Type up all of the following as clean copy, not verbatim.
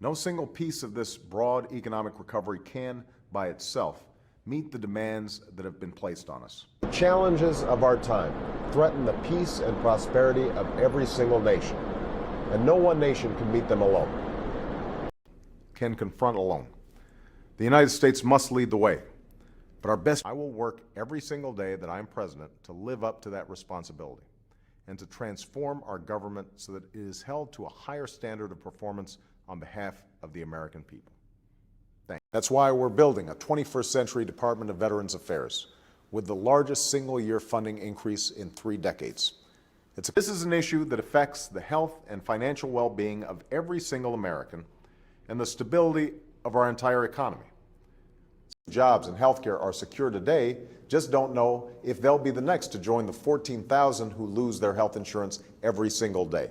No single piece of this broad economic recovery can, by itself, meet the demands that have been placed on us. The challenges of our time threaten the peace and prosperity of every single nation, and no one nation can meet them alone. Can confront alone. The United States must lead the way, but I will work every single day that I am president to live up to that responsibility and to transform our government so that it is held to a higher standard of performance on behalf of the American people. Thank you. That's why we're building a 21st Century Department of Veterans Affairs with the largest single-year funding increase in 3 decades. This is an issue that affects the health and financial well-being of every single American and the stability of our entire economy. Jobs and healthcare are secure today, just don't know if they'll be the next to join the 14,000 who lose their health insurance every single day.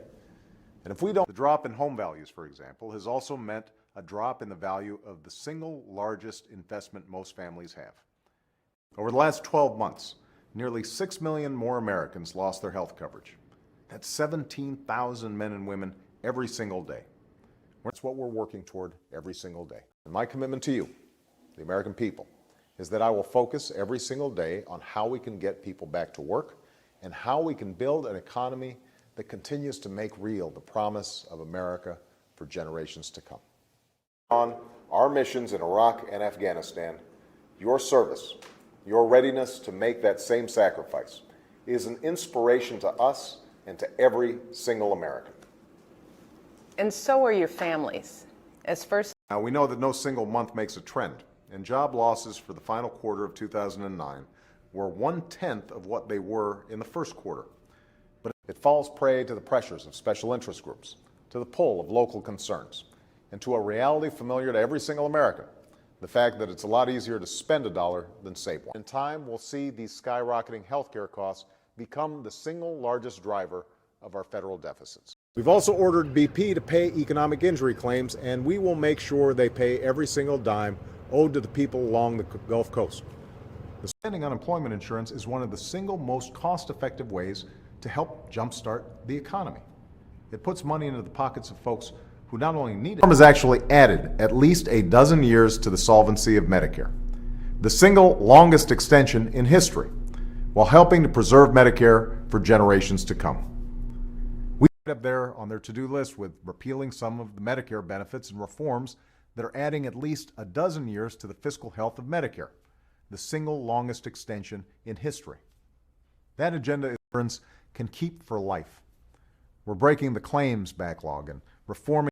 And if we don't, the drop in home values, for example, has also meant a drop in the value of the single largest investment most families have. Over the last 12 months, nearly 6 million more Americans lost their health coverage. That's 17,000 men and women every single day. That's what we're working toward every single day. And my commitment to you, the American people, is that I will focus every single day on how we can get people back to work and how we can build an economy that continues to make real the promise of America for generations to come. On our missions in Iraq and Afghanistan, your service, your readiness to make that same sacrifice is an inspiration to us and to every single American. And so are your families. Now, we know that no single month makes a trend, and job losses for the final quarter of 2009 were 1/10 of what they were in the first quarter. But it falls prey to the pressures of special interest groups, to the pull of local concerns, and to a reality familiar to every single American, the fact that it's a lot easier to spend a dollar than save one. In time, we'll see these skyrocketing healthcare costs become the single largest driver of our federal deficits. We've also ordered BP to pay economic injury claims, and we will make sure they pay every single dime owed to the people along the Gulf Coast. The spending unemployment insurance is one of the single most cost-effective ways to help jumpstart the economy. It puts money into the pockets of folks who not only need it, it has actually added at least a dozen years to the solvency of Medicare, the single longest extension in history, while helping to preserve Medicare for generations to come. Up there on their to-do list with repealing some of the Medicare benefits and reforms that are adding at least a dozen years to the fiscal health of Medicare, the single longest extension in history. That agenda can keep for life. We're breaking the claims backlog and reforming